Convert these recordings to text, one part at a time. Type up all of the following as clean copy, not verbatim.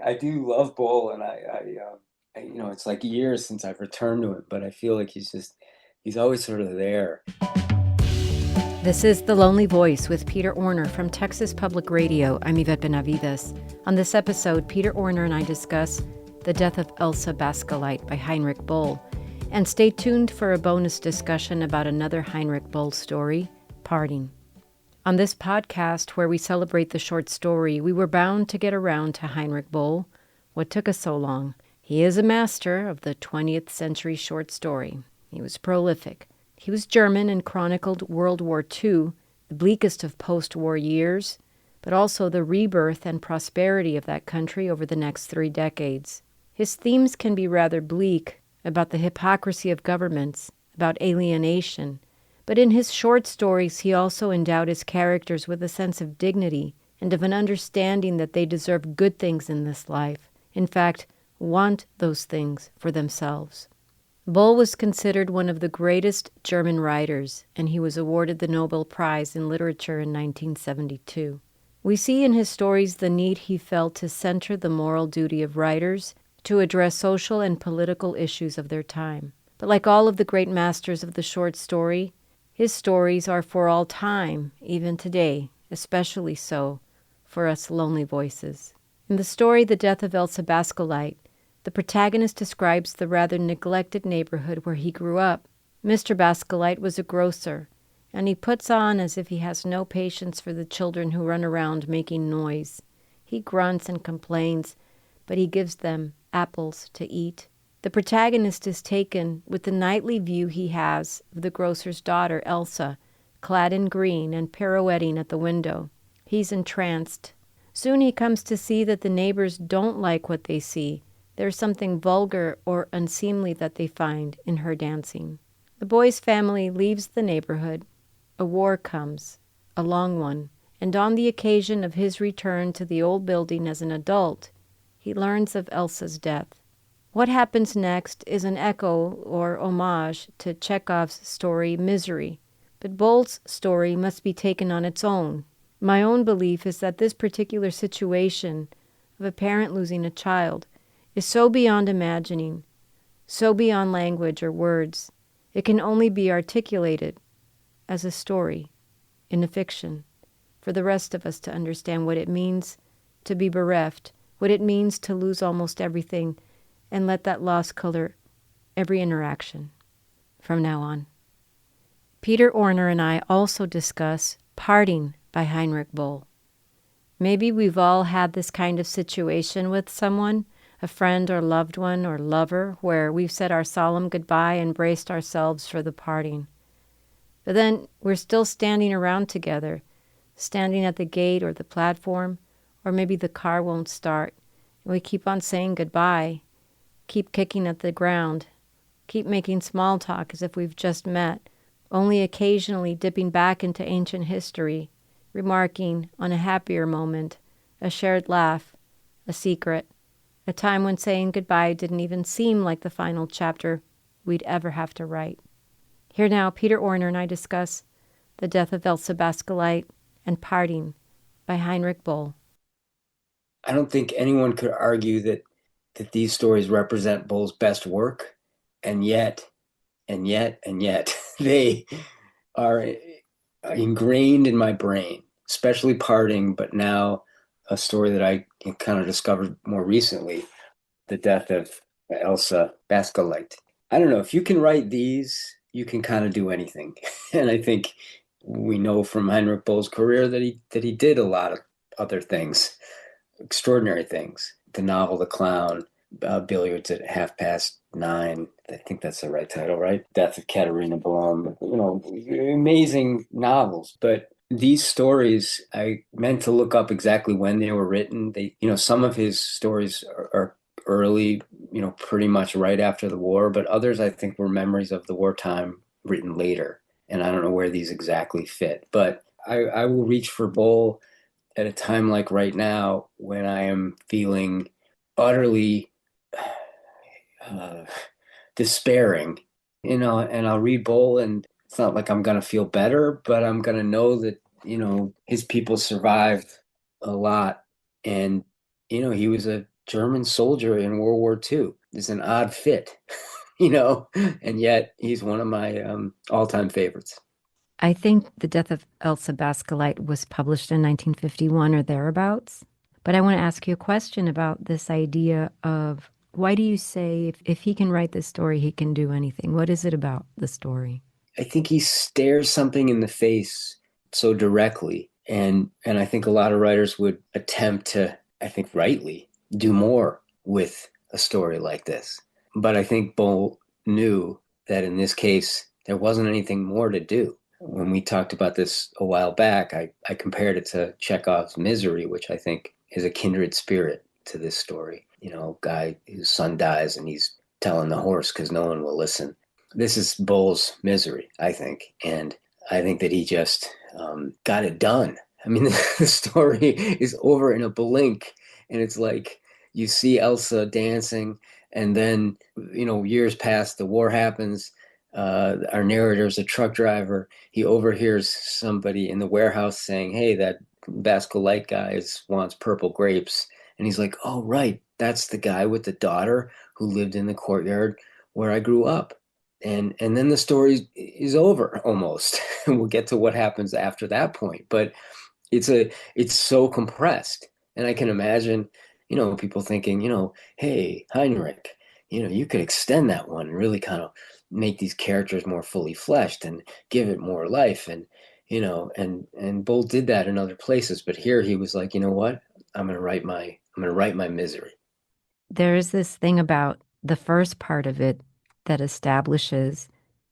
I do love Böll, and it's like years since I've returned to him, but I feel like he's always sort of there. This is The Lonely Voice with Peter Orner from Texas Public Radio. I'm Yvette Benavides. On this episode, Peter Orner and I discuss The Death of Elsa Baskoleit by Heinrich Böll. And stay tuned for a bonus discussion about another Heinrich Böll story, Parting. On this podcast, where we celebrate the short story, we were bound to get around to Heinrich Böll. What took us so long? He is a master of the 20th century short story. He was prolific. He was German and chronicled World War II, the bleakest of post-war years, but also the rebirth and prosperity of that country over the next 3 decades. His themes can be rather bleak, about the hypocrisy of governments, about alienation, but in his short stories he also endowed his characters with a sense of dignity and of an understanding that they deserve good things in this life, in fact, want those things for themselves. Böll was considered one of the greatest German writers, and he was awarded the Nobel Prize in Literature in 1972. We see in his stories the need he felt to center the moral duty of writers to address social and political issues of their time. But like all of the great masters of the short story, his stories are for all time, even today, especially so for us lonely voices. In the story The Death of Elsa Baskoleit, the protagonist describes the rather neglected neighborhood where he grew up. Mr. Baskoleit was a grocer, and he puts on as if he has no patience for the children who run around making noise. He grunts and complains, but he gives them apples to eat. The protagonist is taken with the nightly view he has of the grocer's daughter, Elsa, clad in green and pirouetting at the window. He's entranced. Soon he comes to see that the neighbors don't like what they see. There's something vulgar or unseemly that they find in her dancing. The boy's family leaves the neighborhood. A war comes, a long one, and on the occasion of his return to the old building as an adult, he learns of Elsa's death. What happens next is an echo or homage to Chekhov's story Misery, but Böll's story must be taken on its own. My own belief is that this particular situation of a parent losing a child is so beyond imagining, so beyond language or words, it can only be articulated as a story in a fiction for the rest of us to understand what it means to be bereft, what it means to lose almost everything, and let that loss color every interaction from now on. Peter Orner and I also discuss Parting by Heinrich Böll. Maybe we've all had this kind of situation with someone, a friend or loved one or lover, where we've said our solemn goodbye and braced ourselves for the parting. But then we're still standing around together, standing at the gate or the platform, or maybe the car won't start, and we keep on saying goodbye, keep kicking at the ground, keep making small talk as if we've just met, only occasionally dipping back into ancient history, remarking on a happier moment, a shared laugh, a secret, a time when saying goodbye didn't even seem like the final chapter we'd ever have to write. Here now, Peter Orner and I discuss The Death of Elsa Baskoleit and Parting by Heinrich Böll. I don't think anyone could argue that these stories represent Böll's best work, and yet, they are ingrained in my brain, especially Parting, but now a story that I kind of discovered more recently, The Death of Elsa Baskoleit. I don't know, if you can write these, you can kind of do anything. And I think we know from Heinrich Böll's career that he did a lot of other things, extraordinary things. The novel The Clown, Billiards at 9:30. I think that's the right title, right? Death of Katerina Blum, amazing novels. But these stories, I meant to look up exactly when they were written. Some of his stories are early, pretty much right after the war, but others I think were memories of the wartime written later. And I don't know where these exactly fit, but I will reach for Böll at a time like right now when I am feeling utterly despairing, and I'll read Böll, and it's not like I'm going to feel better, but I'm going to know that, his people survived a lot. And, he was a German soldier in World War II. It's an odd fit, and yet he's one of my all-time favorites. I think The Death of Elsa Baskoleit was published in 1951 or thereabouts. But I want to ask you a question about this idea of why do you say if he can write this story, he can do anything? What is it about the story? I think he stares something in the face so directly, and I think a lot of writers would attempt to, I think rightly, do more with a story like this. But I think Böll knew that in this case there wasn't anything more to do. When we talked about this a while back, I compared it to Chekhov's Misery, which I think is a kindred spirit to this story. Guy whose son dies and he's telling the horse because no one will listen. This is Böll's Misery, I think. And I think that he just got it done. I mean, the story is over in a blink, and it's like you see Elsa dancing, and then, years pass, the war happens. Our narrator's a truck driver. He overhears somebody in the warehouse saying, "Hey, that Baskoleit guy wants purple grapes." And he's like, "Oh, right. That's the guy with the daughter who lived in the courtyard where I grew up." And then the story is over almost. And we'll get to what happens after that point. But it's so compressed. And I can imagine, people thinking, "Hey, Heinrich, you could extend that one and really kind of make these characters more fully fleshed and give it more life." And Böll did that in other places, but here he was like, "You know what? I'm gonna write my misery." There is this thing about the first part of it that establishes,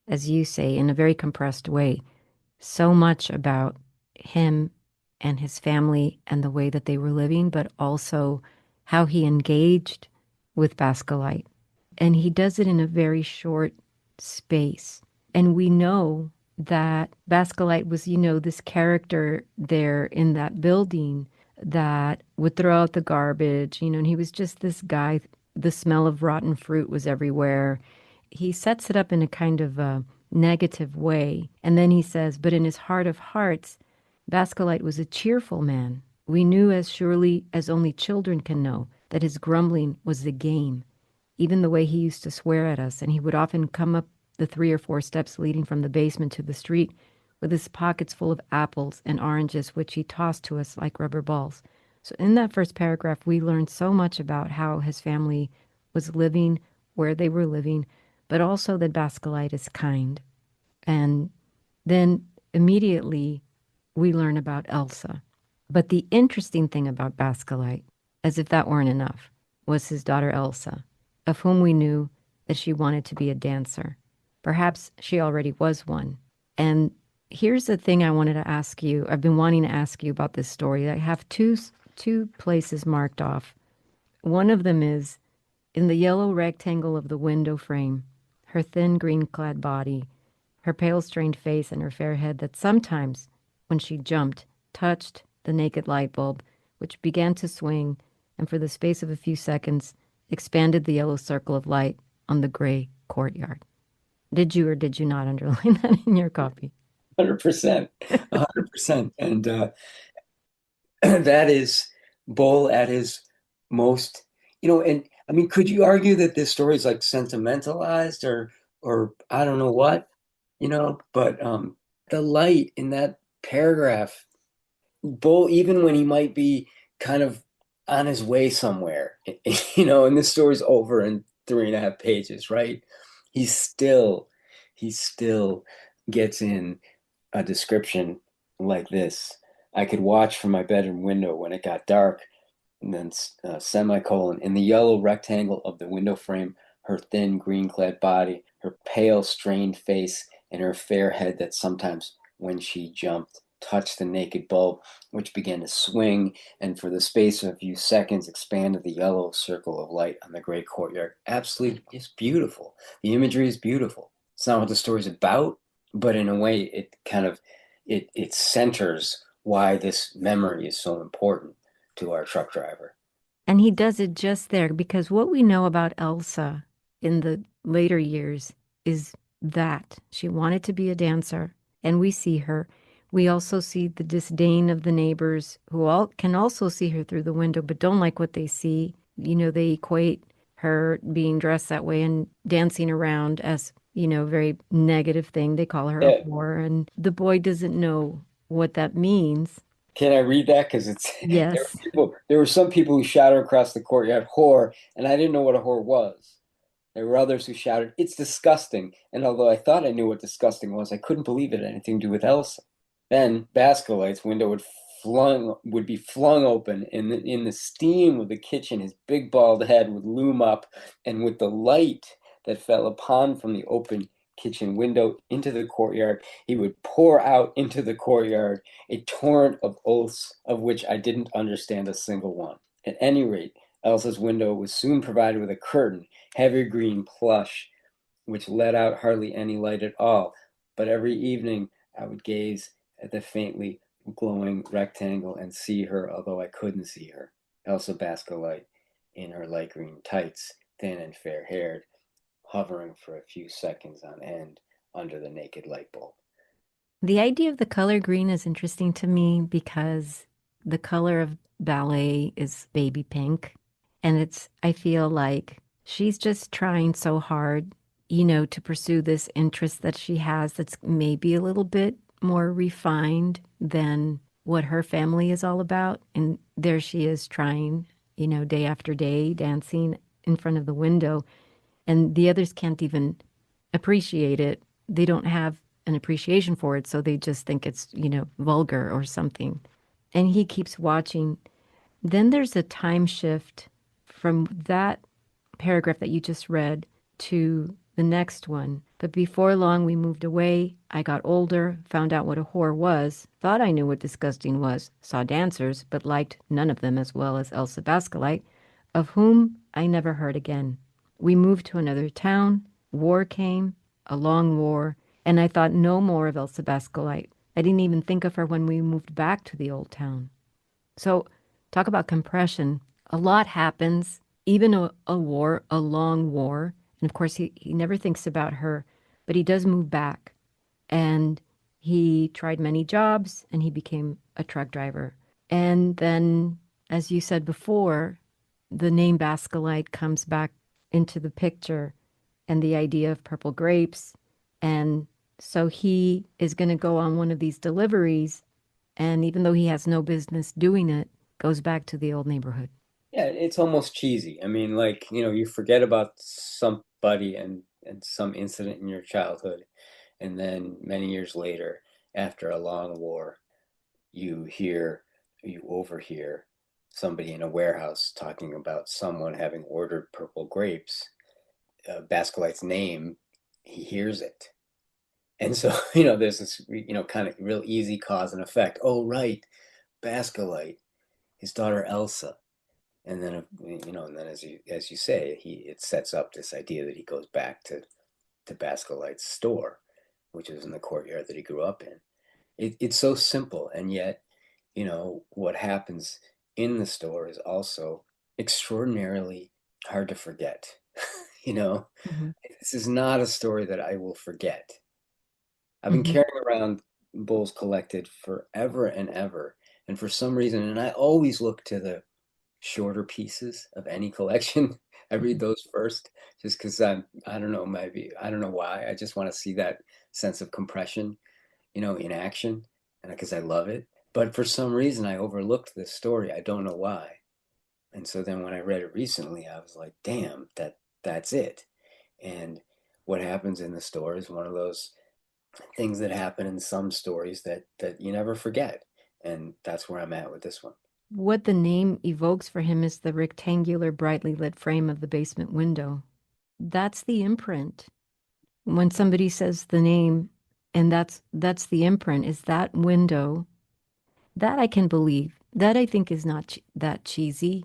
as you say, in a very compressed way, so much about him and his family and the way that they were living, but also how he engaged with Baskoleit. And he does it in a very short space. And we know that Baskoleit was, this character there in that building that would throw out the garbage, and he was just this guy. The smell of rotten fruit was everywhere. He sets it up in a kind of a negative way. And then he says, but in his heart of hearts, Baskoleit was a cheerful man. We knew as surely as only children can know that his grumbling was the game. Even the way he used to swear at us, and he would often come up the 3 or 4 steps leading from the basement to the street with his pockets full of apples and oranges, which he tossed to us like rubber balls. So in that first paragraph, we learned so much about how his family was living, where they were living, but also that Baskoleit is kind. And then immediately we learn about Elsa. But the interesting thing about Baskoleit, as if that weren't enough, was his daughter Elsa, of whom we knew that she wanted to be a dancer. Perhaps she already was one. And here's the thing I wanted to ask you. I've been wanting to ask you about this story. I have two places marked off. One of them is in the yellow rectangle of the window frame, her thin green-clad body, her pale, strained face, and her fair head that sometimes, when she jumped, touched the naked light bulb, which began to swing, and for the space of a few seconds, expanded the yellow circle of light on the gray courtyard. Did you or did you not underline that in your copy? 100%. 100%. And that is Böll at his most, and I mean, could you argue that this story is like sentimentalized or I don't know what, but the light in that paragraph, Böll, even when he might be kind of on his way somewhere, and this story's over in 3.5 pages, right? He still gets in a description like this. I could watch from my bedroom window when it got dark, and then semicolon, in the yellow rectangle of the window frame, her thin green-clad body, her pale, strained face, and her fair head that sometimes, when she jumped, touched the naked bulb, which began to swing, and for the space of a few seconds expanded the yellow circle of light on the gray courtyard. Absolutely, it's beautiful. The imagery is beautiful. It's not what the story's about, but in a way, it kind of it centers why this memory is so important to our truck driver. And he does it just there because what we know about Elsa in the later years is that she wanted to be a dancer, and we see her. We also see the disdain of the neighbors who all can also see her through the window but don't like what they see. they equate her being dressed that way and dancing around as, a very negative thing. They call her a Yeah. whore, and the boy doesn't know what that means. Can I read that? Because it's Yes. there were some people who shouted across the courtyard, "Whore," and I didn't know what a whore was. There were others who shouted, "It's disgusting." And although I thought I knew what disgusting was, I couldn't believe it had anything to do with Elsa. Then Baskerville's window would be flung open, and in the steam of the kitchen, his big bald head would loom up, and with the light that fell upon from the open kitchen window into the courtyard, he would pour out into the courtyard a torrent of oaths of which I didn't understand a single one. At any rate, Elsa's window was soon provided with a curtain, heavy green plush, which let out hardly any light at all. But every evening I would gaze at the faintly glowing rectangle and see her, although I couldn't see her, Elsa Baskoleit, in her light green tights, thin and fair haired, hovering for a few seconds on end under the naked light bulb. The idea of the color green is interesting to me because the color of ballet is baby pink. And I feel like she's just trying so hard, to pursue this interest that she has that's maybe a little bit more refined than what her family is all about. And there she is trying, day after day, dancing in front of the window. And the others can't even appreciate it. They don't have an appreciation for it, so they just think it's, vulgar or something. And he keeps watching. Then there's a time shift from that paragraph that you just read to the next one. But before long, we moved away. I got older, found out what a whore was, thought I knew what disgusting was, saw dancers, but liked none of them as well as Elsa Baskoleit, of whom I never heard again. We moved to another town. War came, a long war, and I thought no more of Elsa Baskoleit. I didn't even think of her when we moved back to the old town. So, talk about compression. A lot happens, even a war, a long war. And of course, he never thinks about her, but he does move back. And he tried many jobs and he became a truck driver. And then, as you said before, the name Bascolite comes back into the picture and the idea of purple grapes. And so he is going to go on one of these deliveries. And even though he has no business doing it, goes back to the old neighborhood. Yeah, it's almost cheesy. I mean, like, you forget about somebody and some incident in your childhood, and then many years later, after a long war, you overhear somebody in a warehouse talking about someone having ordered purple grapes. Bascolite's name, he hears it. And so, there's this, kind of real easy cause and effect. Oh, right, Bascolite, his daughter Elsa. And then, as you say, it sets up this idea that he goes back to Bascolite's store, which is in the courtyard that he grew up in. It's so simple, and yet, what happens in the store is also extraordinarily hard to forget. you know, Hmm. this is not a story that I will forget. I've been Hmm. carrying around Bulls Collected forever and ever, and for some reason, and I always look to the shorter pieces of any collection. I read those first just because I don't know, maybe, I don't know why. I just want to see that sense of compression, in action, and because I love it. But for some reason, I overlooked this story. I don't know why. And so then when I read it recently, I was like, damn, that's it. And what happens in the store is one of those things that happen in some stories that you never forget. And that's where I'm at with this one. What the name evokes for him is the rectangular, brightly lit frame of the basement window. That's the imprint. When somebody says the name, and that's the imprint, is that window. That I can believe. That I think is not that cheesy.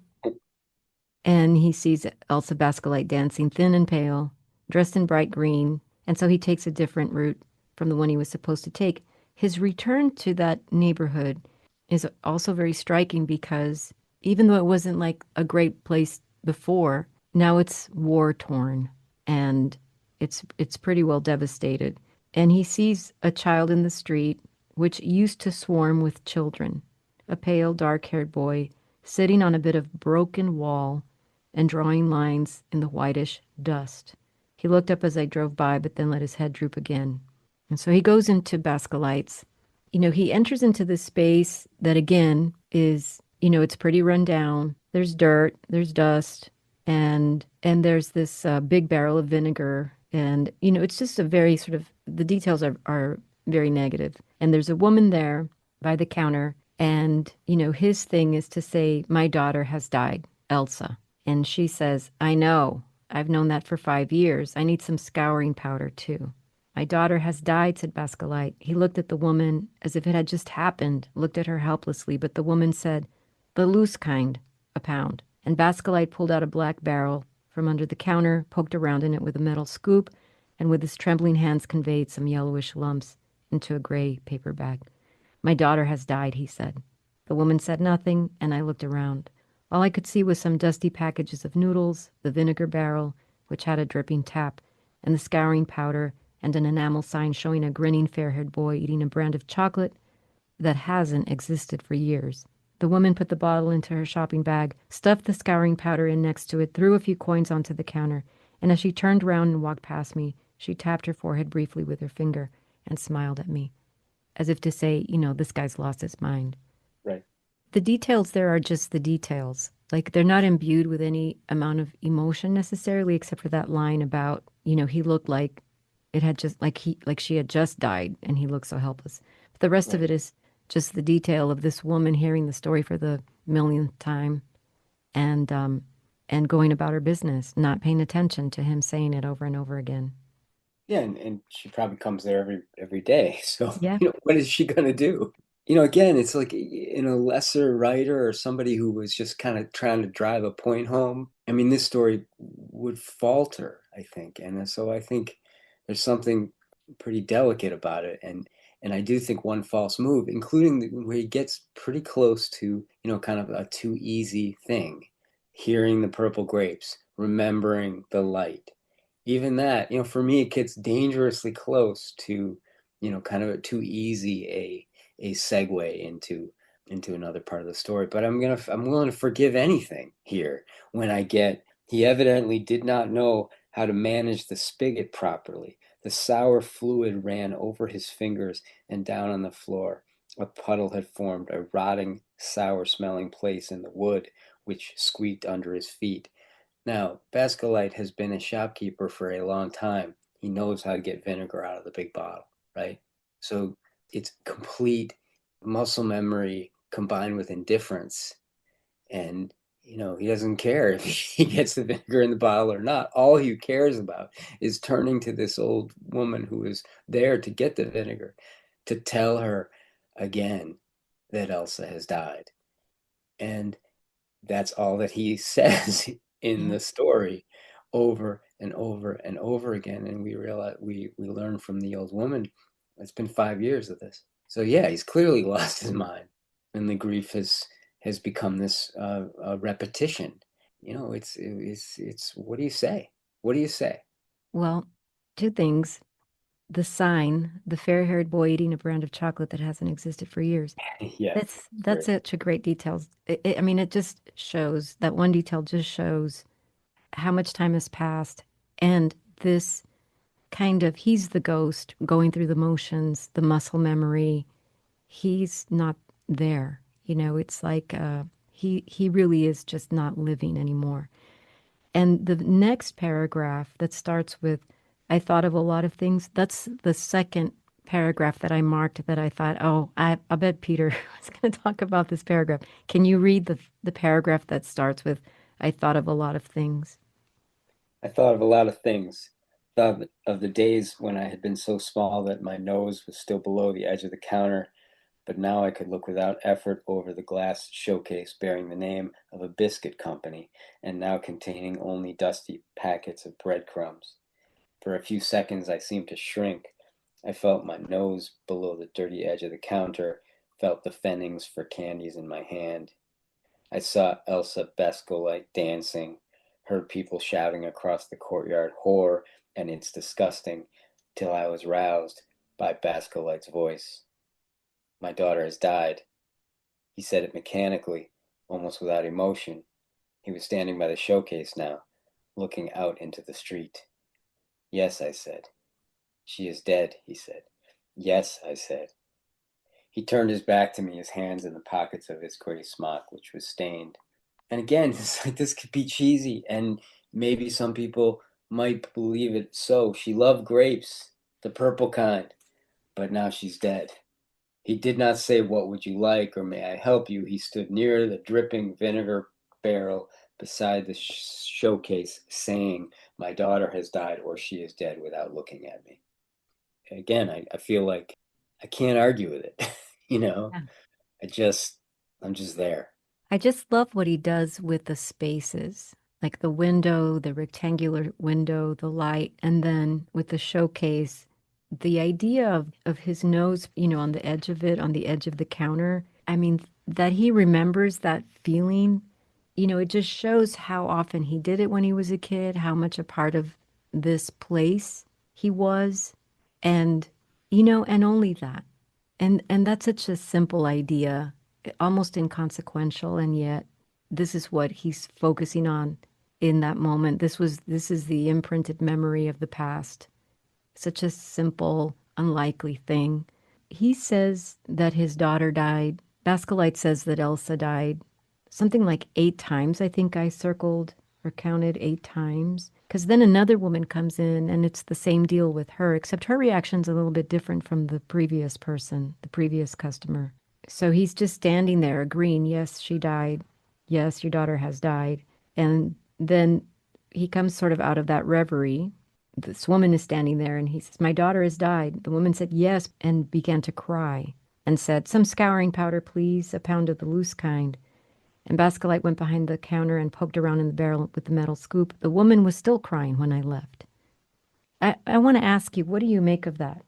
And he sees Elsa Bascolite dancing thin and pale, dressed in bright green, and so he takes a different route from the one he was supposed to take. His return to that neighborhood is also very striking because even though it wasn't like a great place before, now it's war torn and it's pretty well devastated. And he sees a child in the street which used to swarm with children, a pale, dark-haired boy sitting on a bit of broken wall and drawing lines in the whitish dust. He looked up as I drove by, but then let his head droop again. And so he goes into Bascolites. He enters into this space that again is, it's pretty run down. There's dirt, there's dust, and there's this big barrel of vinegar. And, it's just a very sort of, the details are very negative. And there's a woman there by the counter. And, his thing is to say, my daughter has died, Elsa. And she says, I know. I've known that for 5 years. I need some scouring powder, too. My daughter has died, said Bascolite. He looked at the woman as if it had just happened, looked at her helplessly, but the woman said, the loose kind, a pound. And Bascolite pulled out a black barrel from under the counter, poked around in it with a metal scoop, and with his trembling hands conveyed some yellowish lumps into a gray paper bag. My daughter has died, he said. The woman said nothing, and I looked around. All I could see was some dusty packages of noodles, the vinegar barrel, which had a dripping tap, and the scouring powder, and an enamel sign showing a grinning fair-haired boy eating a brand of chocolate that hasn't existed for years. The woman put the bottle into her shopping bag, stuffed the scouring powder in next to it, threw a few coins onto the counter, and as she turned round and walked past me, she tapped her forehead briefly with her finger and smiled at me, as if to say, this guy's lost his mind. Right. The details there are just the details. Like, they're not imbued with any amount of emotion necessarily, except for that line about, he looked like it had just, like she had just died and he looked so helpless. But the rest of Right. it is just the detail of this woman hearing the story for the millionth time and going about her business, not paying attention to him saying it over and over again. Yeah, and she probably comes there every day. So, Yeah. what is she gonna do? Again, it's like in a lesser writer or somebody who was just kind of trying to drive a point home. I mean, this story would falter, I think. And so I think there's something pretty delicate about it. And I do think one false move, including where he gets pretty close to, kind of a too easy thing, hearing the purple grapes, remembering the light. Even that, for me, it gets dangerously close to, kind of a too easy a segue into another part of the story. But I'm willing to forgive anything here when I get he evidently did not know how to manage the spigot properly. The sour fluid ran over his fingers and down on the floor. A puddle had formed, a rotting, sour smelling place in the wood, which squeaked under his feet. Now, Bascolite has been a shopkeeper for a long time. He knows how to get vinegar out of the big bottle, right? So it's complete muscle memory combined with indifference. And, he doesn't care if he gets the vinegar in the bottle or not. All he cares about is turning to this old woman who is there to get the vinegar to tell her again that Elsa has died. And that's all that he says in Yeah. the story over and over and over again. And we realize we learn from the old woman, it's been 5 years of this. So yeah, he's clearly lost his mind. And the grief has become this repetition. It's what do you say? What do you say? Well, two things. The sign, the fair-haired boy eating a brand of chocolate that hasn't existed for years. Yeah, it's That's great. such a great detail. I mean, it just shows that one detail just shows how much time has passed, and this kind of he's the ghost going through the motions, the muscle memory. He's not there. It's like he really is just not living anymore. And the next paragraph that starts with, I thought of a lot of things. That's the second paragraph that I marked that I thought, oh, I bet Peter was going to talk about this paragraph. Can you read the paragraph that starts with, I thought of a lot of things? I thought of a lot of things. Thought of the days when I had been so small that my nose was still below the edge of the counter, but now I could look without effort over the glass showcase bearing the name of a biscuit company and now containing only dusty packets of breadcrumbs. For a few seconds I seemed to shrink. I felt my nose below the dirty edge of the counter, felt the pfennigs for candies in my hand. I saw Elsa Baskoleit dancing, heard people shouting across the courtyard horror and it's disgusting, till I was roused by Baskoleit's voice. My daughter has died. He said it mechanically, almost without emotion. He was standing by the showcase now, looking out into the street. Yes, I said. She is dead, he said. Yes, I said. He turned his back to me, his hands in the pockets of his gray smock, which was stained. And again, it's like this could be cheesy, and maybe some people might believe it so. She loved grapes, the purple kind, but now she's dead. He did not say, "What would you like?" or "May I help you?" He stood near the dripping vinegar barrel beside the showcase, saying, "My daughter has died, or she is dead," without looking at me. Again, I feel like I can't argue with it. you know, Yeah. I just, I'm just there. I just love what he does with the spaces, like the window, the rectangular window, the light, and then with the showcase, the idea of his nose, on the edge of it, on the edge of the counter. I mean, that he remembers that feeling, it just shows how often he did it when he was a kid, how much a part of this place he was, and, and only that. And that's such a simple idea, almost inconsequential, and yet this is what he's focusing on in that moment. This is the imprinted memory of the past. Such a simple, unlikely thing. He says that his daughter died. Baskoleit says that Elsa died something like 8 times. I think I circled or counted 8 times. Because then another woman comes in and it's the same deal with her, except her reaction's a little bit different from the previous person, the previous customer. So he's just standing there agreeing, yes, she died. Yes, your daughter has died. And then he comes sort of out of that reverie. This woman is standing there and he says, "My daughter has died." The woman said yes and began to cry and said, "Some scouring powder, please, a pound of the loose kind." And Bascolite went behind the counter and poked around in the barrel with the metal scoop. The woman was still crying when I left. I want to ask you, what do you make of that?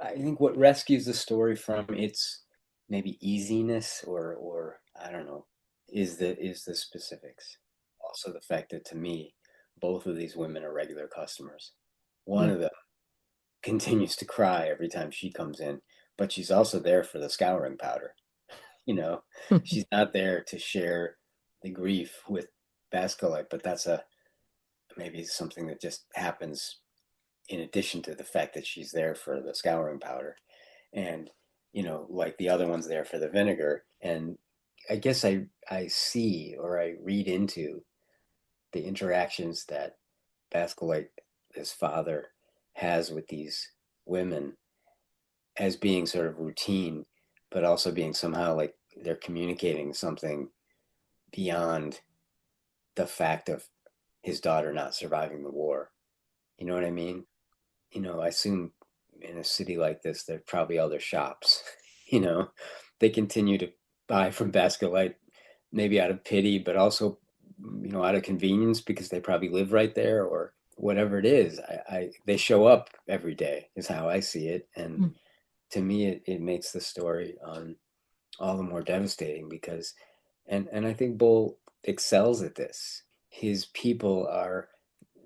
I think what rescues the story from its maybe easiness or I don't know is the specifics. Also the fact that to me, both of these women are regular customers. One Yeah. of them continues to cry every time she comes in, but she's also there for the scouring powder. You know, she's not there to share the grief with Bascolite, but that's a maybe something that just happens in addition to the fact that she's there for the scouring powder. And, like the other one's there for the vinegar. And I guess I see or I read into the interactions that Bascolite, his father, has with these women as being sort of routine, but also being somehow like they're communicating something beyond the fact of his daughter not surviving the war. You know what I mean? I assume in a city like this, there are probably other shops. you know, they continue to buy from Bascolite, maybe out of pity, but also, out of convenience because they probably live right there or whatever it is. They show up every day is how I see it. And to me, it makes the story all the more devastating because, and I think Bull excels at this. His people are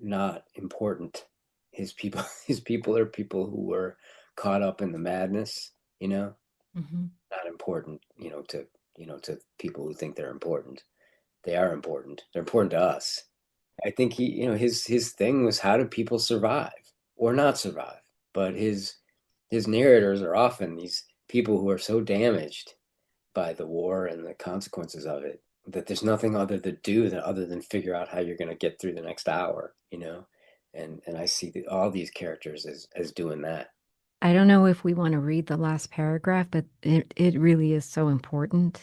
not important. His people, his people are people who were caught up in the madness. You know, Mhm. not important. To people who think they're important. They are important. They're important to us. I think his thing was how do people survive or not survive. But his narrators are often these people who are so damaged by the war and the consequences of it that there's nothing other than figure out how you're going to get through the next hour. And I see all these characters as doing that. I don't know if we want to read the last paragraph, but it really is so important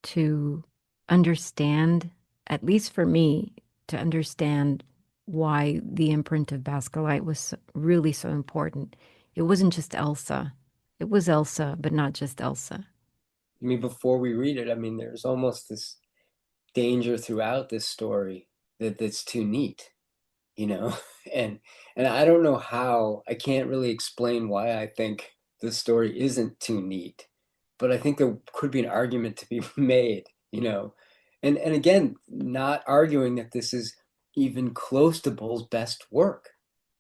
to understand, at least for me, to understand why the imprint of Bascolite was really so important. It wasn't just Elsa. It was Elsa, but not just Elsa. I mean, before we read it, I mean, there's almost this danger throughout this story that's too neat, you know and I don't know how. I can't really explain why I think the story isn't too neat, but I think there could be an argument to be made. And again, not arguing that this is even close to Bull's best work.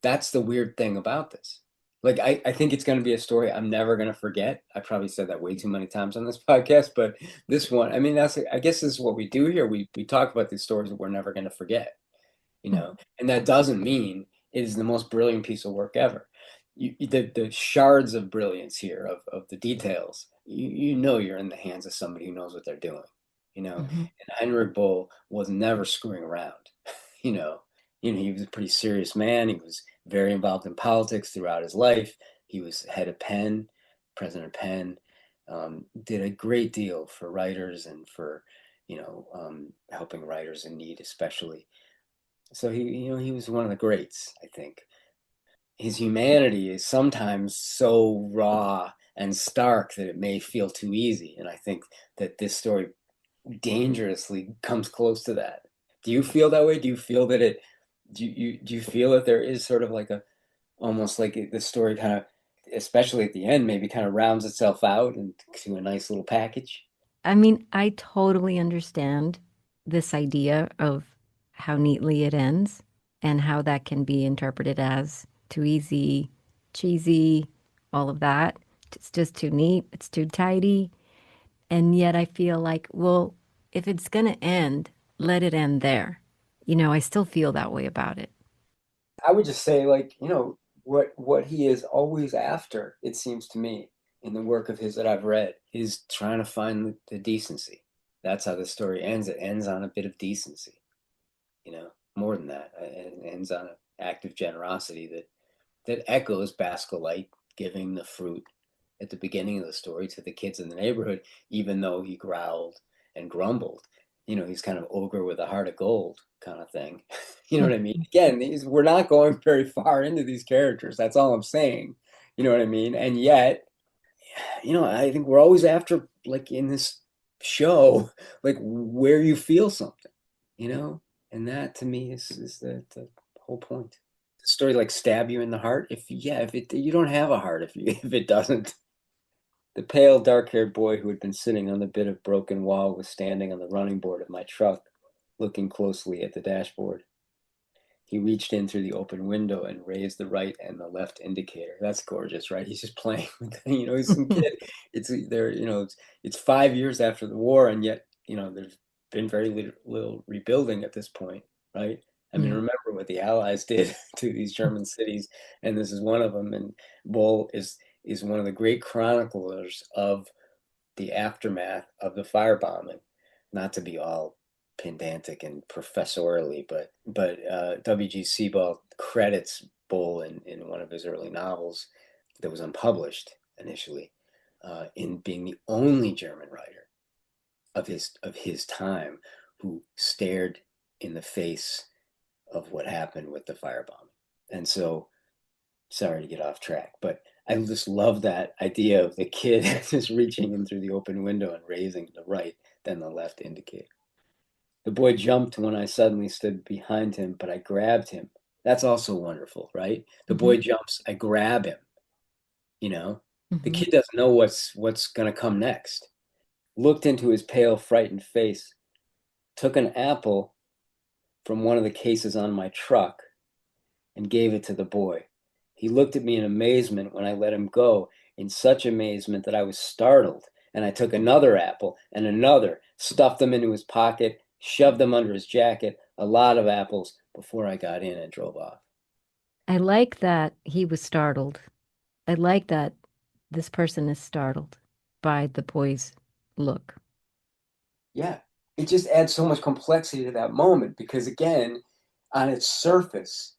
That's the weird thing about this. Like I think it's going to be a story I'm never going to forget. I probably said that way too many times on this podcast, but this one, I mean, that's I guess this is what we do here. We talk about these stories that we're never going to forget, and that doesn't mean it is the most brilliant piece of work ever. The shards of brilliance here of the details, you're in the hands of somebody who knows what they're doing, Mm-hmm. And Heinrich Böll was never screwing around, you know. He was a pretty serious man. He was very involved in politics throughout his life. He was head of Penn, President Penn, did a great deal for writers and for, helping writers in need, especially. So he was one of the greats, I think. His humanity is sometimes so raw and stark that it may feel too easy, and I think that this story dangerously comes close to that. Do you feel that way? Do you feel that it? Do you feel that there is sort of like a almost like the story kind of, especially at the end, maybe kind of rounds itself out into a nice little package? I mean, I totally understand this idea of how neatly it ends and how that can be interpreted as too easy, cheesy, all of that. It's just too neat, it's too tidy. And yet I feel like, well, if it's going to end, let it end there. I still feel that way about it. I would just say, like, what he is always after, it seems to me, in the work of his that I've read, is trying to find the decency. That's how the story ends. It ends on a bit of decency, more than that. It ends on an act of generosity that echoes Baskoleit giving the fruit at the beginning of the story to the kids in the neighborhood, even though he growled and grumbled. He's kind of ogre with a heart of gold kind of thing. You know what I mean? Again, we're not going very far into these characters. That's all I'm saying. You know what I mean? And yet, I think we're always after, like in this show, like where you feel something, you know? And that to me is the whole point. The story like stab you in the heart. If it you don't have a heart if it doesn't. The pale, dark-haired boy who had been sitting on the bit of broken wall was standing on the running board of my truck, looking closely at the dashboard. He reached in through the open window and raised the right and the left indicator. That's gorgeous, right? He's just playing with, he's some kid. It's there, it's 5 years after the war, and yet, there's been very little rebuilding at this point, right? I mean, Yeah. remember what the Allies did to these German cities, and this is one of them. And Bull is one of the great chroniclers of the aftermath of the firebombing. Not to be all pedantic and professorially, but W.G. Sebald credits Bull in one of his early novels that was unpublished initially in being the only German writer of his time who stared in the face of what happened with the firebombing. And so, sorry to get off track, but I just love that idea of the kid just reaching in through the open window and raising the right, then the left indicator. The boy jumped when I suddenly stood behind him, but I grabbed him. That's also wonderful, right? The Hmm. boy jumps, I grab him, you know? The Hmm. kid doesn't know what's gonna come next. Looked into his pale, frightened face, took an apple from one of the cases on my truck, and gave it to the boy. He looked at me in amazement when I let him go, in such amazement that I was startled, and I took another apple and another, stuffed them into his pocket, shoved them under his jacket, a lot of apples, before I got in and drove off. I like that he was startled. I like that this person is startled by the boy's look. Yeah, it just adds so much complexity to that moment because, again, on its surface,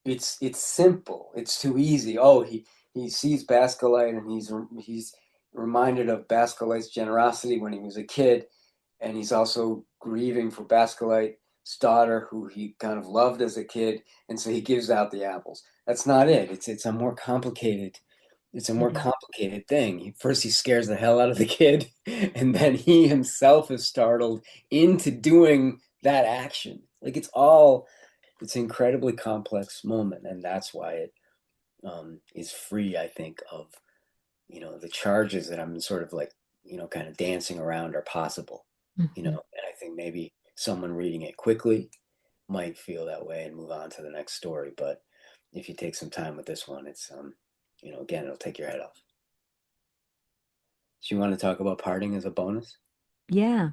it's simple. It's too easy. Oh, he sees Bascolite and he's reminded of Bascolite's generosity when he was a kid, and he's also grieving for Bascolite's daughter, who he kind of loved as a kid, and so he gives out the apples. That's not it. It's a more complicated. It's a more Mhm. complicated thing. First, he scares the hell out of the kid, and then he himself is startled into doing that action. Like it's an incredibly complex moment, and that's why it is free, I think, of the charges that I'm sort of like kind of dancing around are possible. Mhm. And I think maybe someone reading it quickly might feel that way and move on to the next story. But if you take some time with this one, again, it'll take your head off. Do you want to talk about parting as a bonus? Yeah.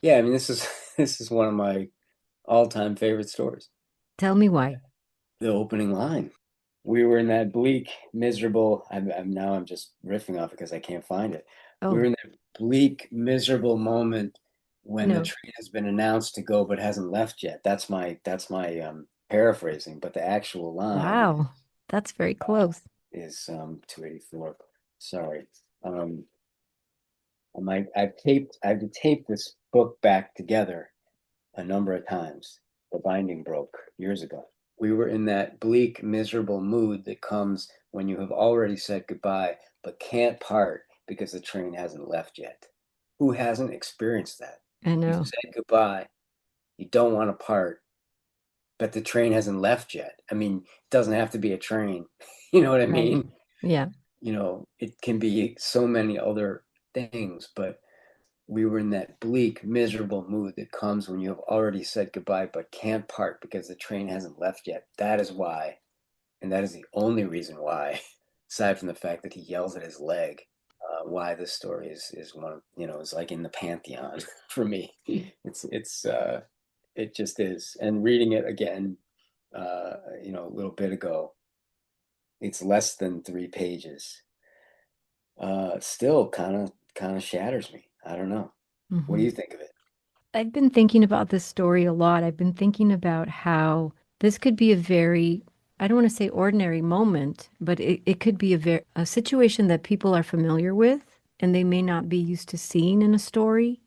Yeah, I mean, this is this is one of my all-time favorite stories. Tell me why. The opening line. We were in that bleak, miserable. I'm just riffing off because I can't find it. We were Oh, in that bleak, miserable moment when the no. train has been announced to go but hasn't left yet. That's my paraphrasing, but the actual line Wow. That's very close. is 284. Sorry. Um, I've taped this book back together a number of times. The binding broke years ago. We were in that bleak, miserable mood that comes when you have already said goodbye but can't part because the train hasn't left yet. Who hasn't experienced that? I You've know. said goodbye, you don't want to part, but the train hasn't left yet. I mean, it doesn't have to be a train. You know what I Right. mean? Yeah. It can be so many other things, but we were in that bleak, miserable mood that comes when you have already said goodbye but can't part because the train hasn't left yet. That is why, and that is the only reason why, aside from the fact that he yells at his leg, why this story is one of is like in the pantheon for me. It just is. And reading it again, a little bit ago, it's less than 3 pages. Still kind of shatters me. I don't know. What do Hmm. you think of it? I've been thinking about this story a lot. I've been thinking about how this could be a very, I don't want to say ordinary moment, but it could be a situation that people are familiar with and they may not be used to seeing in a story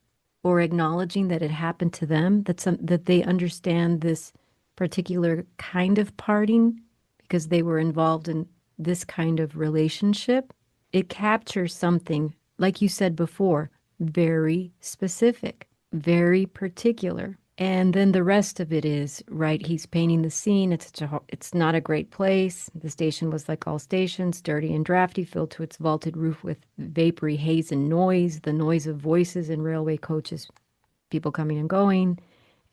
or acknowledging that it happened to them, that they understand this particular kind of parting because they were involved in this kind of relationship. It captures something, like you said before, very specific, very particular. And then the rest of it is, right, he's painting the scene. It's not a great place. The station was like all stations, dirty and drafty, filled to its vaulted roof with vapory haze and noise, the noise of voices in railway coaches, people coming and going.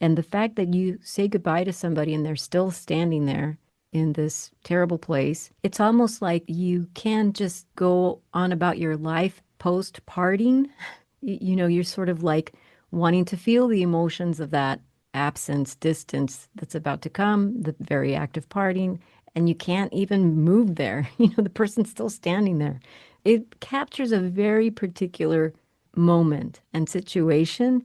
And the fact that you say goodbye to somebody and they're still standing there in this terrible place, it's almost like you can just go on about your life post parting. You're sort of like wanting to feel the emotions of that absence, distance that's about to come, the very act of parting, and you can't even move there. The person's still standing there. It captures a very particular moment and situation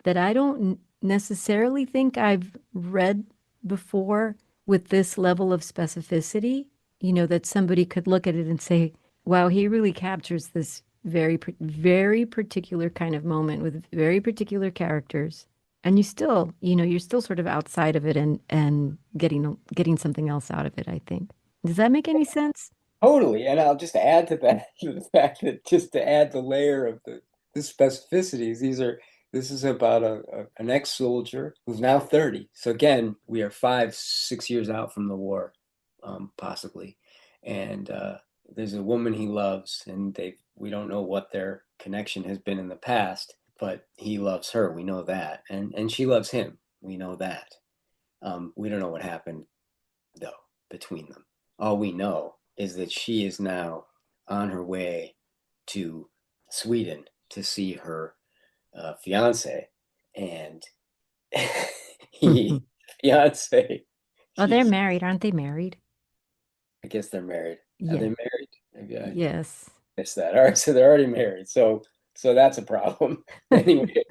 that I don't necessarily think I've read before with this level of specificity, that somebody could look at it and say, wow, he really captures this very particular kind of moment with very particular characters. And you're still sort of outside of it and getting something else out of it, I think. Does that make any sense? Totally. And I'll just add to that the fact that just to add the layer of the specificities, this is about an ex-soldier who's now 30. So again, we are 5, 6 years out from the war, possibly. And there's a woman he loves, and we don't know what their connection has been in the past, but he loves her. We know that. And she loves him. We know that. We don't know what happened though between them. All we know is that she is now on her way to Sweden to see her fiance, and he fiance. Oh, they're Geez, married, aren't they married? I guess they're married. Are Yeah. they married? Maybe I Yes. missed that. All right, so they're already married. So that's a problem. Anyway,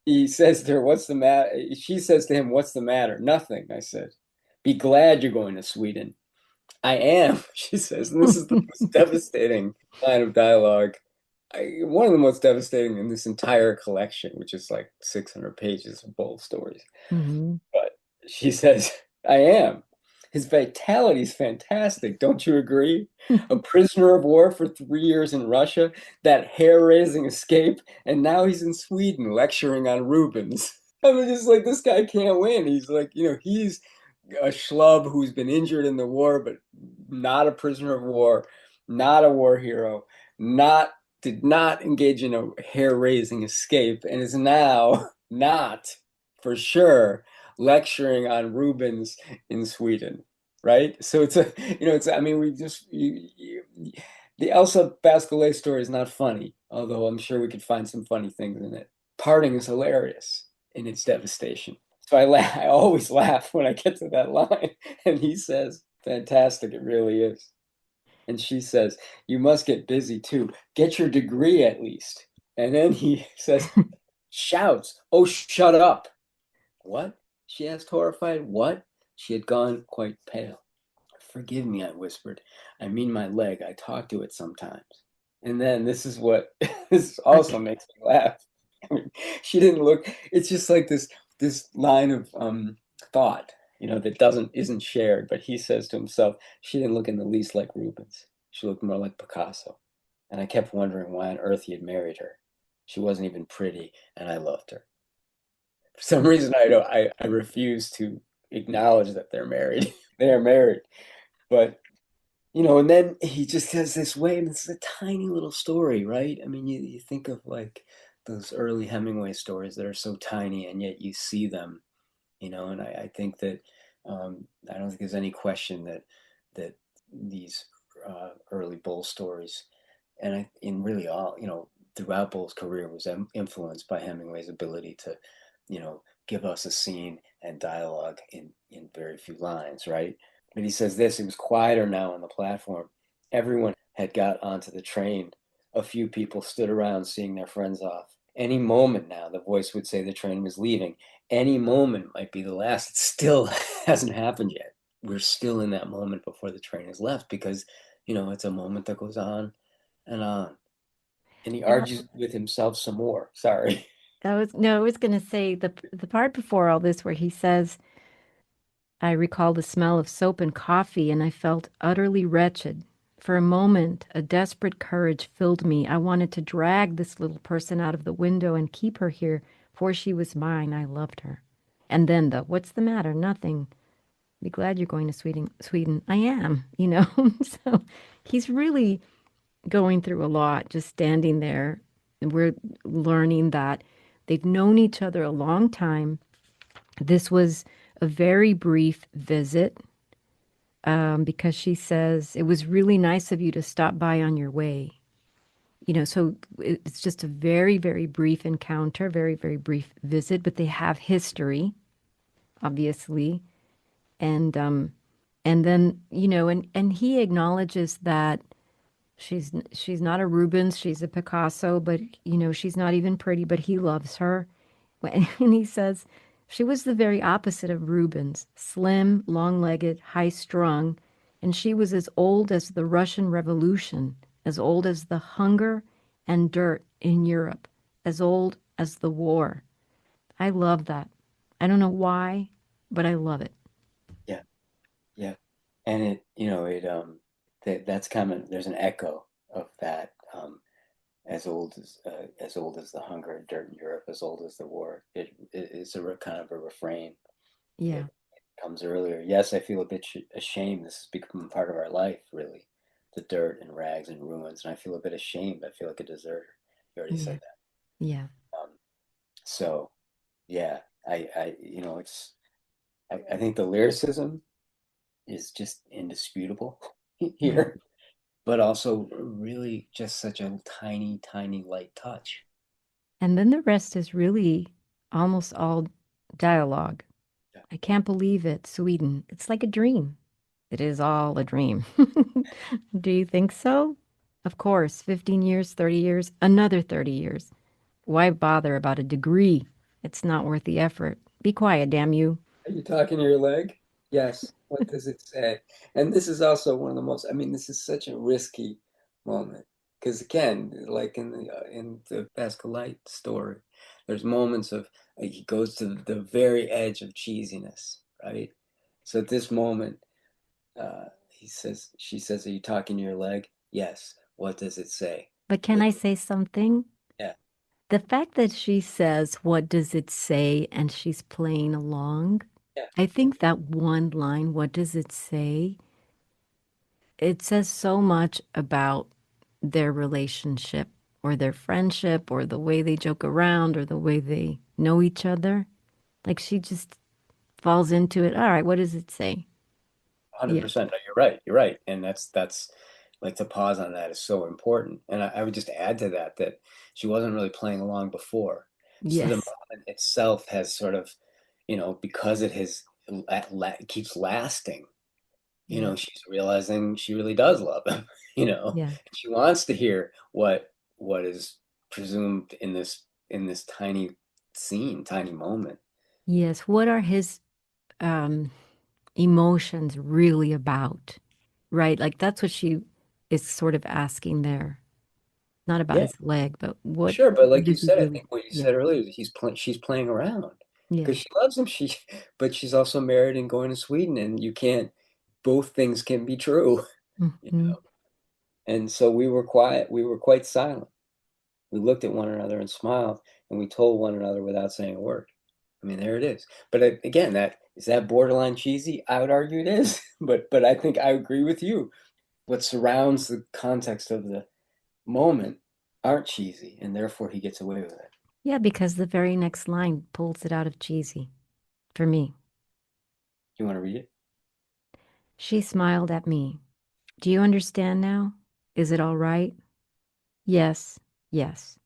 he says to her, "What's the matter?" She says to him, "What's the matter?" "Nothing," I said. "Be glad you're going to Sweden." "I am," she says, and this is the most devastating line of dialogue. One of the most devastating in this entire collection, which is like 600 pages of bold stories. Hmm. But she says, "I am. His vitality is fantastic. Don't you agree? A prisoner of war for 3 years in Russia, that hair-raising escape, and now he's in Sweden lecturing on Rubens." I mean, just like this guy can't win. He's like, he's a schlub who's been injured in the war, but not a prisoner of war, not a war hero, not did not engage in a hair-raising escape, and is now not for sure lecturing on Rubens in Sweden, right? So it's a, it's, I mean, we just, The Elsa Baskoleit story is not funny, although I'm sure we could find some funny things in it. Parting is hilarious in its devastation. So I always laugh when I get to that line, and he says, "Fantastic, it really is." And she says, "You must get busy too. Get your degree at least." And then he says, shouts, "Oh, shut up." "What?" she asked, horrified. "What?" She had gone quite pale. "Forgive me," I whispered. "I mean my leg. I talk to it sometimes." And then this is what this also Okay. makes me laugh. I mean, she didn't look. It's just like this line of thought, that doesn't isn't shared. But he says to himself, "She didn't look in the least like Rubens. She looked more like Picasso." And I kept wondering why on earth he had married her. She wasn't even pretty, and I loved her. For some reason, I refuse to acknowledge that they're married. They are married, but and then he just has this way, and it's a tiny little story, right? I mean, you think of like those early Hemingway stories that are so tiny, and yet you see them, and I think that I don't think there's any question that these early Bull stories, and really all, throughout Bull's career was influenced by Hemingway's ability to, give us a scene and dialogue in very few lines, right? But he says this, it was quieter now on the platform. Everyone had got onto the train. A few people stood around seeing their friends off. Any moment now, the voice would say the train was leaving. Any moment might be the last. It still hasn't happened yet. We're still in that moment before the train has left because, it's a moment that goes on and on. And he And argues with himself some more. Sorry. I was no, I was going to say the part before all this where he says, I recall the smell of soap and coffee, and I felt utterly wretched. For a moment, a desperate courage filled me. I wanted to drag this little person out of the window and keep her here, for she was mine. I loved her. And then the, what's the matter? Nothing. Be glad you're going to Sweden. Sweden. I am, you know. So he's really going through a lot, just standing there. And we're learning that they've known each other a long time. This was a very brief visit because she says, it was really nice of you to stop by on your way. So it's just a very, very brief encounter, very, very brief visit, but they have history, obviously. And and then, and he acknowledges that she's not a Rubens, she's a Picasso, but she's not even pretty, but he loves her. And he says she was the very opposite of Rubens, slim, long-legged, high-strung, and she was as old as the Russian Revolution, as old as the hunger and dirt in Europe, as old as the war. I love that. I don't know why, but I love it. Yeah, yeah. And that's kind of, there's an echo of that. As old as the hunger and dirt in Europe, as old as the war. It's kind of a refrain. Yeah, It comes earlier. Yes, I feel a bit ashamed. This has become part of our life, really. The dirt and rags and ruins, and I feel a bit ashamed. I feel like a deserter. You already yeah, said that. yeah. So, yeah, it's. I think the lyricism is just indisputable Yeah. here, but also really just such a tiny, tiny light touch. And then the rest is really almost all dialogue. Yeah, I can't believe it, Sweden. It's like a dream. It is all a dream. Do you think so? Of course, 15 years, 30 years, another 30 years. Why bother about a degree? It's not worth the effort. Be quiet, damn you. are you talking to your leg? Yes. What does it say? And this is also one of the most, I mean, this is such a risky moment. Because again, like in the Bascolite story, there's moments of like he goes to the very edge of cheesiness, right? So at this moment, she says, "Are you talking to your leg?" Yes. What does it say? But can The, I say something? yeah, The fact that she says, what does it say? And she's playing along. yeah, I think that one line, what does it say? It says so much about their relationship or their friendship or the way they joke around or the way they know each other. Like she just falls into it. All right, what does it say? Yeah. 100%. No, you're right. You're right. And that's like to pause on that is so important. And I would just add to that that she wasn't really playing along before. So the Yes. moment itself has sort of, because it has keeps lasting, Yeah. she's realizing she really does love him, Yeah. she wants to hear what is presumed in this tiny scene, tiny moment. Yes. What are his um, emotions really about? Right? Like that's what she is sort of asking there. Not about Yeah, his leg, but what sure, but what like you does he said, I really? think what you Yeah. said earlier, she's playing around Yeah. because she loves him. But she's also married and going to Sweden, and you can't. Both things can be true, you Hmm. know. And so we were quiet. We were quite silent. We looked at one another and smiled, and we told one another without saying a word. I mean, there it is. But again, that borderline cheesy? I would argue it is. But I think I agree with you. What surrounds the context of the moment aren't cheesy, and therefore he gets away with it. Yeah, because the very next line pulls it out of cheesy for me. You want to read it? She smiled at me. Do you understand now? Is it all right? Yes, yes.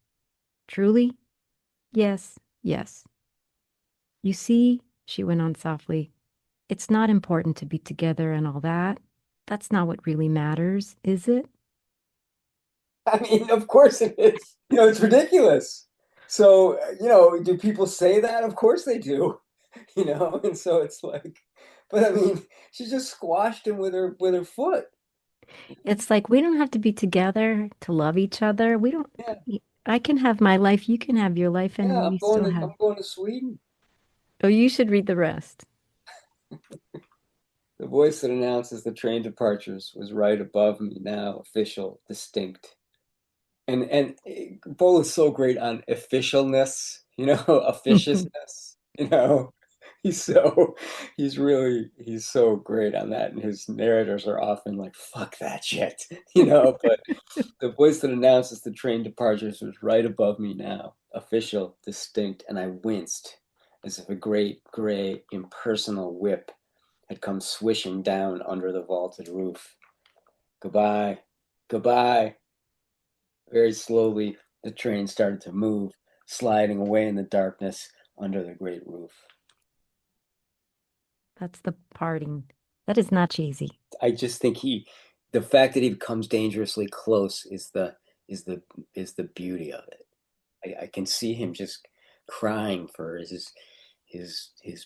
Truly? Yes, yes. You see, she went on softly, it's not important to be together and all that. That's not what really matters, is it? I mean, of course it is. It's ridiculous. So, do people say that? Of course they do. And so it's like, but I mean, she just squashed him with her foot. It's like we don't have to be together to love each other. We don't, Yeah, I can have my life, you can have your life, yeah. and I'm we going still to have. I'm going to Sweden. Oh, you should read the rest. The voice that announces the train departures was right above me now, official, distinct. And Bo is so great on officialness, officiousness, he's so great on that, and his narrators are often like, fuck that shit, but the voice that announces the train departures was right above me now, official, distinct, and I winced as if a great gray impersonal whip had come swishing down under the vaulted roof. Goodbye, goodbye. Very slowly, the train started to move, sliding away in the darkness under the great roof. That's the parting. That is not cheesy. I just think the fact that he becomes dangerously close is the beauty of it. I can see him just crying for his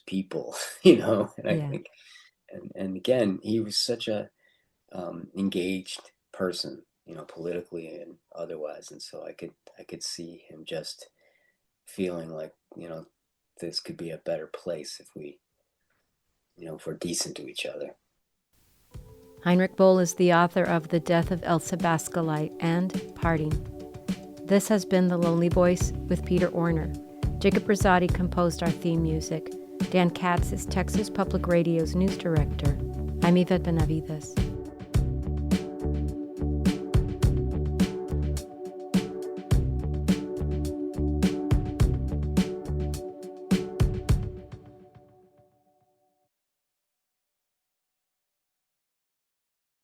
people, and I Yeah. think, and again, he was such a engaged person, politically and otherwise, and so I could see him just feeling like this could be a better place if we're decent to each other. Heinrich Böll is the author of The Death of Elsa Baskoleit and Parting. This has been The Lonely Voice with Peter Orner. Jacob Rosati composed our theme music. Dan Katz is Texas Public Radio's news director. I'm Yvette Benavides.